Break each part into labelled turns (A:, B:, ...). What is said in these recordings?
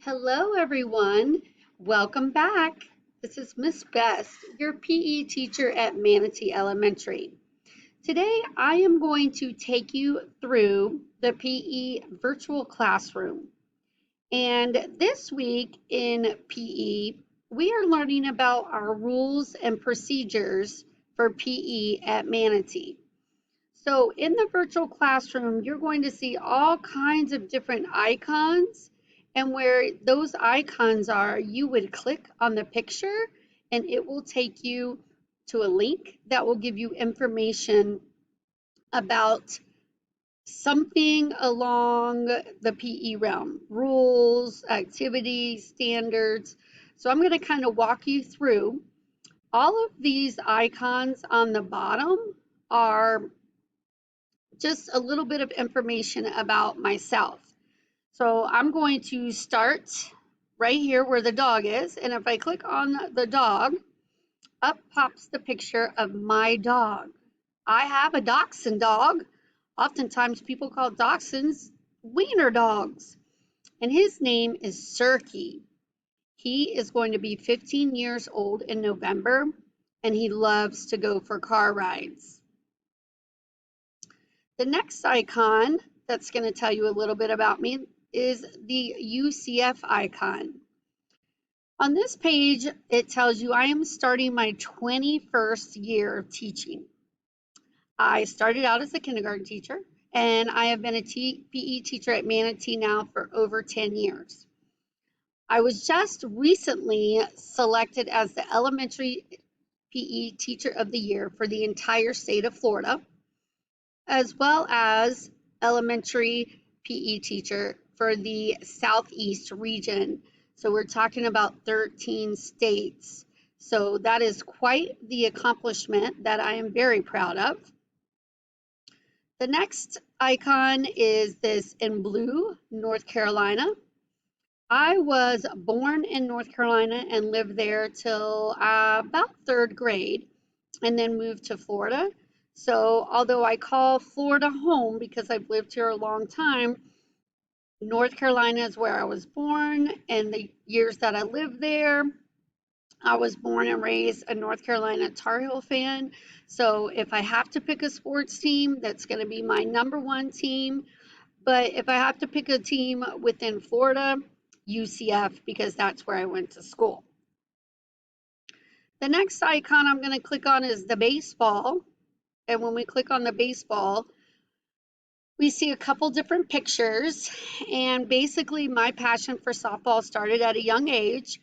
A: Hello, everyone. Welcome back. This is Miss Best, your PE teacher at Manatee Elementary. Today, I am going to take you through the PE virtual classroom. And this week in PE, we are learning about our rules and procedures for PE at Manatee. So in the virtual classroom, you're going to see all kinds of different icons. And where those icons are, you would click on the picture and it will take you to a link that will give you information about something along the PE realm, rules, activities, standards. So I'm going to kind of walk you through. All of these icons on the bottom are just a little bit of information about myself. So I'm going to start right here where the dog is. And if I click on the dog, up pops the picture of my dog. I have a dachshund dog. Oftentimes people call dachshunds wiener dogs. And his name is Sirky. He is going to be 15 years old in November, and he loves to go for car rides. The next icon that's going to tell you a little bit about me is the UCF icon. On this page, it tells you I am starting my 21st year of teaching. I started out as a kindergarten teacher, and I have been a PE teacher at Manatee now for over 10 years. I was just recently selected as the elementary PE teacher of the year for the entire state of Florida, as well as elementary PE teacher for the Southeast region. So we're talking about 13 states. So that is quite the accomplishment that I am very proud of. The next icon is this in blue, North Carolina. I was born in North Carolina and lived there till about third grade, and then moved to Florida. So although I call Florida home because I've lived here a long time, North Carolina is where I was born, and the years that I lived there, I was born and raised a North Carolina Tar Heel fan. So if I have to pick a sports team, that's going to be my number one team. But if I have to pick a team within Florida, UCF, because that's where I went to school. The next icon I'm going to click on is the baseball. And when we click on the baseball, we see a couple different pictures. And basically, my passion for softball started at a young age.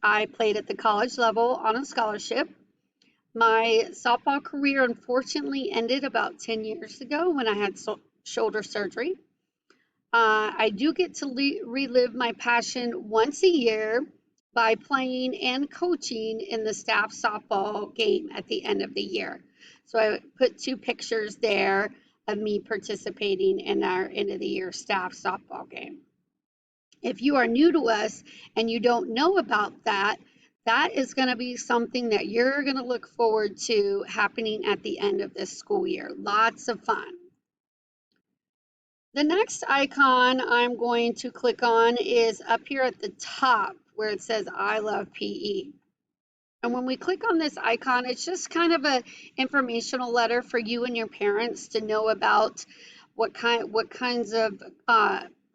A: I played at the college level on a scholarship. My softball career unfortunately ended about 10 years ago when I had shoulder surgery. I do get to relive my passion once a year by playing and coaching in the staff softball game at the end of the year. So I put two pictures there of me participating in our end of the year staff softball game. If you are new to us and you don't know about that, that is going to be something that you're going to look forward to happening at the end of this school year. Lots of fun. The next icon I'm going to click on is up here at the top where it says I love PE. And when we click on this icon, it's just kind of an informational letter for you and your parents to know about what kinds of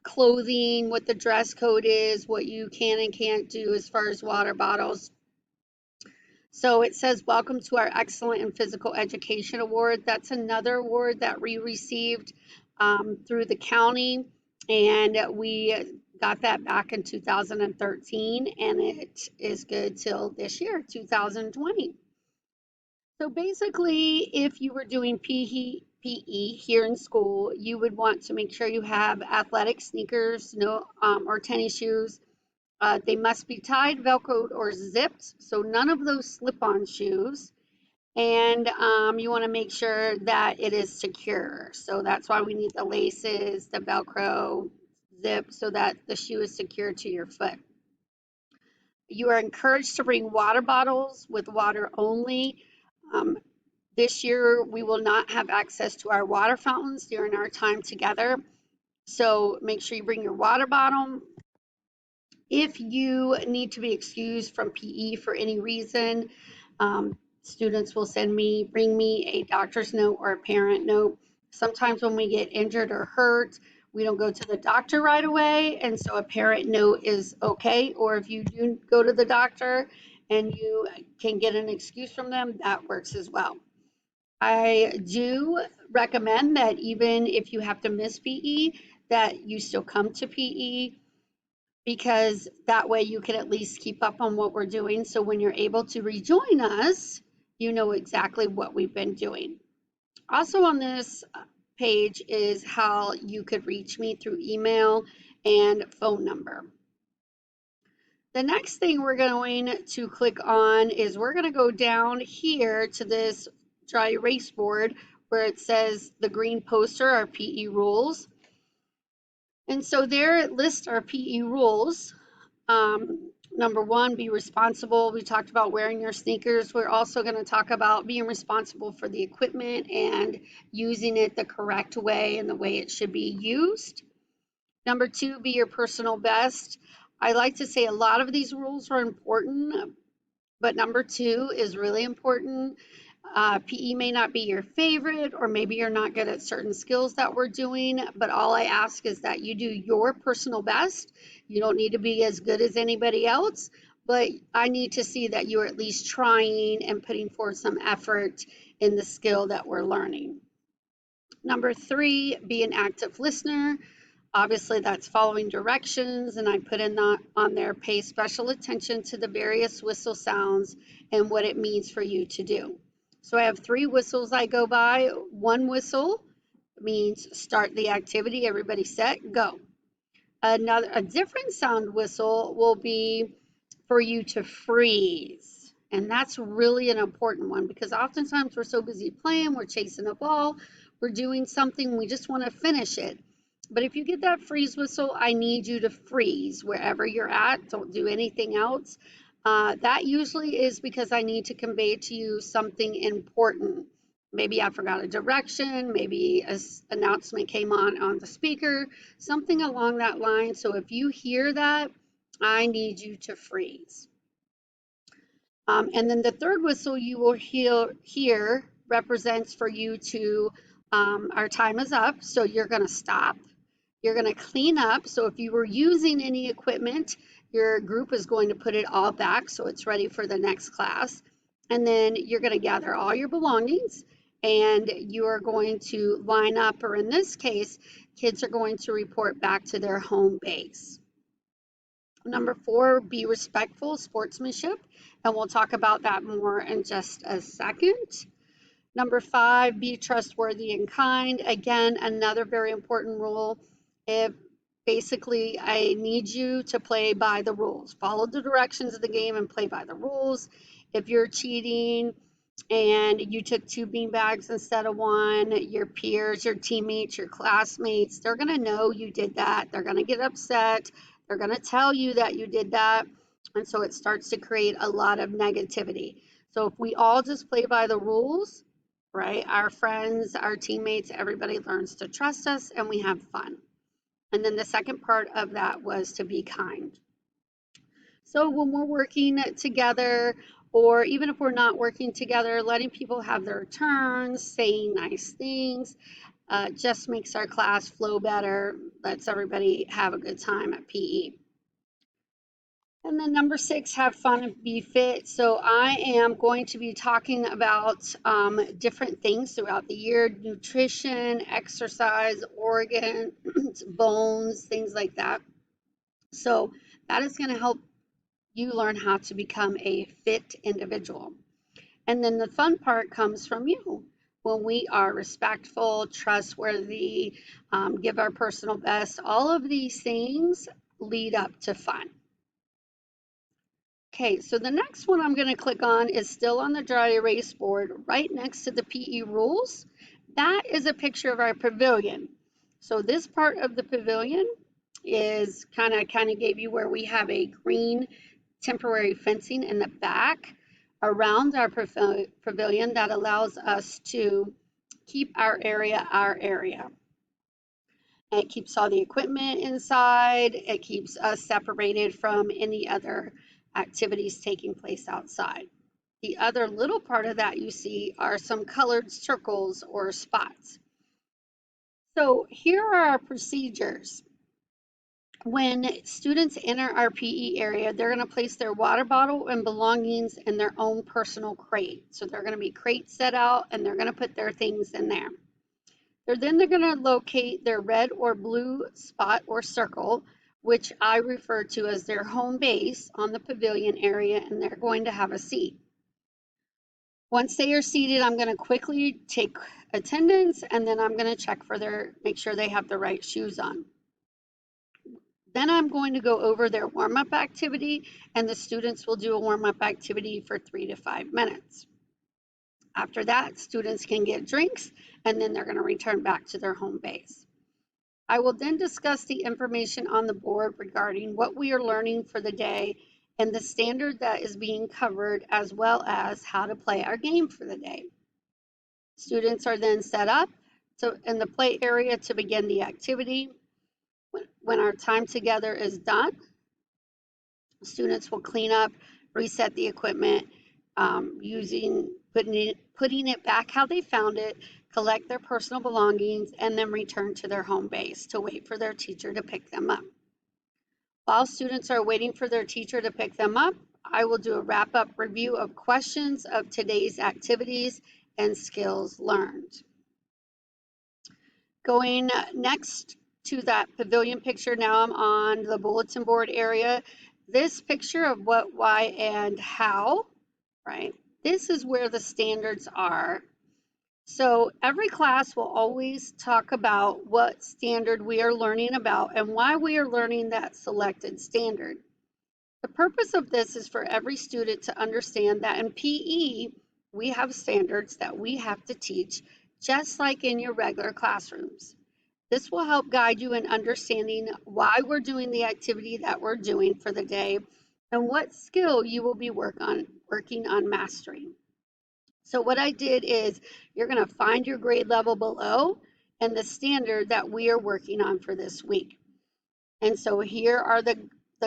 A: clothing, what the dress code is, what you can and can't do as far as water bottles. So it says, welcome to our Excellent in Physical Education Award. That's another award that we received through the county, and we got that back in 2013, and it is good till this year, 2020. So basically, if you were doing PE here in school, you would want to make sure you have athletic sneakers, or tennis shoes. They must be tied, velcroed, or zipped, so none of those slip-on shoes. And you want to make sure that it is secure. So that's why we need the laces, the Velcro, zip, so that the shoe is secure to your foot. You are encouraged to bring water bottles with water only. This year, we will not have access to our water fountains during our time together. So make sure you bring your water bottle. If you need to be excused from PE for any reason, students will bring me a doctor's note or a parent note. Sometimes when we get injured or hurt, we don't go to the doctor right away, and so a parent note is okay. Or if you do go to the doctor and you can get an excuse from them, that works as well. I do recommend that even if you have to miss PE, that you still come to PE, because that way you can at least keep up on what we're doing. So when you're able to rejoin us, you know exactly what we've been doing. Also on this page is how you could reach me through email and phone number. The next thing we're going to click on is we're going to go down here to this dry erase board where it says the green poster, our PE rules. And so there it lists our PE rules. Number one, be responsible. We talked about wearing your sneakers. We're also going to talk about being responsible for the equipment and using it the correct way and the way it should be used. Number two, be your personal best. I like to say a lot of these rules are important, but number two is really important. PE may not be your favorite, or maybe you're not good at certain skills that we're doing, but all I ask is that you do your personal best. You don't need to be as good as anybody else, but I need to see that you're at least trying and putting forth some effort in the skill that we're learning. Number three, be an active listener. Obviously, that's following directions, and I put in that on there, pay special attention to the various whistle sounds and what it means for you to do. So I have 3 whistles I go by. One whistle means start the activity, everybody set, go. A different sound whistle will be for you to freeze. And that's really an important one, because oftentimes we're so busy playing, we're chasing a ball, we're doing something, we just want to finish it. But if you get that freeze whistle, I need you to freeze wherever you're at. Don't do anything else. That usually is because I need to convey to you something important. Maybe I forgot a direction, maybe an announcement came on the speaker, something along that line. So if you hear that, I need you to freeze. And then the third whistle you will hear represents for you to, our time is up, so you're going to stop. You're going to clean up. So if you were using any equipment, your group is going to put it all back so it's ready for the next class. And then you're going to gather all your belongings and you are going to line up, or in this case, kids are going to report back to their home base. Number 4, be respectful, sportsmanship, and we'll talk about that more in just a second. Number 5, be trustworthy and kind. Again, another very important rule. If basically I need you to play by the rules, follow the directions of the game and play by the rules. If you're cheating and you took 2 bean bags instead of 1, your peers, your teammates, your classmates, they're going to know you did that. They're going to get upset. They're going to tell you that you did that. And so it starts to create a lot of negativity. So if we all just play by the rules, right, our friends, our teammates, everybody learns to trust us and we have fun. And then the second part of that was to be kind. So when we're working together, or even if we're not working together, letting people have their turns, saying nice things, just makes our class flow better, lets everybody have a good time at PE. And then number 6, have fun and be fit. So I am going to be talking about different things throughout the year: nutrition, exercise, organs, bones, things like that. So that is going to help you learn how to become a fit individual. And then the fun part comes from you. When we are respectful, trustworthy, give our personal best, all of these things lead up to fun. Okay, so the next one I'm going to click on is still on the dry erase board, right next to the PE rules. That is a picture of our pavilion. So this part of the pavilion is kind of gave you where we have a green temporary fencing in the back around our pavilion that allows us to keep our area. It keeps all the equipment inside. It keeps us separated from any other activities taking place outside. The other little part of that you see are some colored circles or spots. So here are our procedures. When students enter our PE area, they're going to place their water bottle and belongings in their own personal crate. So they're going to be crates set out and they're going to put their things in there. They're going to locate their red or blue spot or circle, which I refer to as their home base on the pavilion area, and they're going to have a seat. Once they are seated, I'm going to quickly take attendance, and then I'm going to check for make sure they have the right shoes on. Then I'm going to go over their warm-up activity, and the students will do a warm-up activity for 3 to 5 minutes. After that, students can get drinks, and then they're going to return back to their home base. I will then discuss the information on the board regarding what we are learning for the day and the standard that is being covered, as well as how to play our game for the day. Students are then set up in the play area to begin the activity. When our time together is done, students will clean up, reset the equipment, putting it back how they found it, collect their personal belongings, and then return to their home base to wait for their teacher to pick them up. While students are waiting for their teacher to pick them up, I will do a wrap-up review of questions of today's activities and skills learned. Going next to that pavilion picture, now I'm on the bulletin board area. This picture of what, why, and how, right? This is where the standards are. So every class will always talk about what standard we are learning about and why we are learning that selected standard. The purpose of this is for every student to understand that in PE, we have standards that we have to teach, just like in your regular classrooms. This will help guide you in understanding why we're doing the activity that we're doing for the day and what skill you will be working on mastering. So what I did is you're going to find your grade level below and the standard that we are working on for this week. And so here are the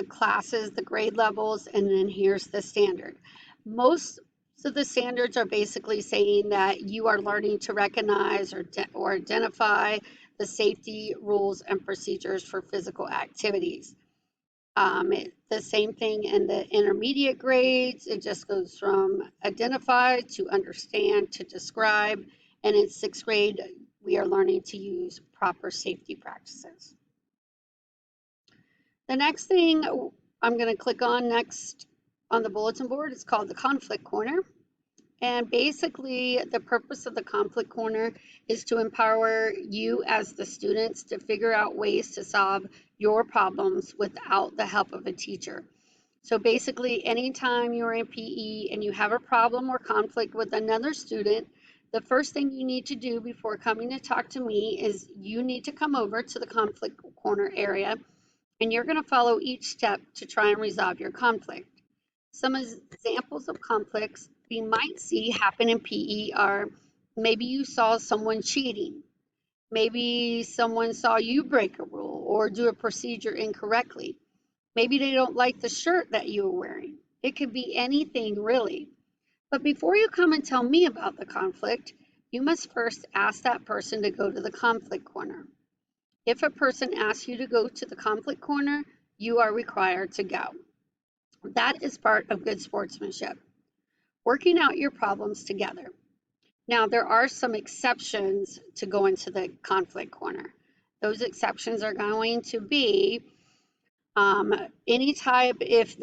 A: classes, the grade levels, and then here's the standard. Most of the standards are basically saying that you are learning to recognize or identify the safety rules and procedures for physical activities. The same thing in the intermediate grades. It just goes from identify to understand to describe. And in 6th grade, we are learning to use proper safety practices. The next thing I'm going to click on next on the bulletin board is called the conflict corner. And basically, the purpose of the conflict corner is to empower you as the students to figure out ways to solve your problems without the help of a teacher. So basically, anytime you're in PE and you have a problem or conflict with another student, the first thing you need to do before coming to talk to me is you need to come over to the conflict corner area, and you're going to follow each step to try and resolve your conflict. Some examples of conflicts we might see happen in PE are maybe you saw someone cheating, maybe someone saw you break a rule or do a procedure incorrectly, maybe they don't like the shirt that you were wearing. It could be anything really. But before you come and tell me about the conflict, you must first ask that person to go to the conflict corner. If a person asks you to go to the conflict corner, you are required to go. That is part of good sportsmanship, working out your problems together. Now, there are some exceptions to going to the conflict corner. Those exceptions are going to be any type, if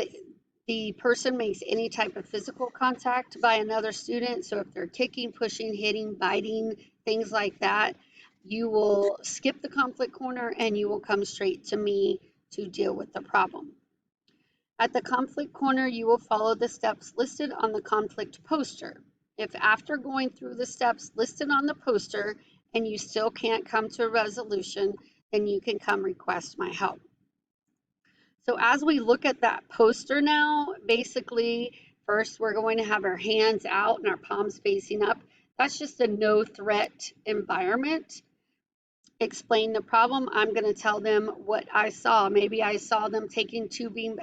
A: the person makes any type of physical contact by another student, so if they're kicking, pushing, hitting, biting, things like that, you will skip the conflict corner and you will come straight to me to deal with the problem. At the conflict corner, you will follow the steps listed on the conflict poster. If after going through the steps listed on the poster and you still can't come to a resolution, then you can come request my help. So as we look at that poster now, basically, first we're going to have our hands out and our palms facing up. That's just a no threat environment. explain the problem, I'm going to tell them what I saw. Maybe I saw them taking two bean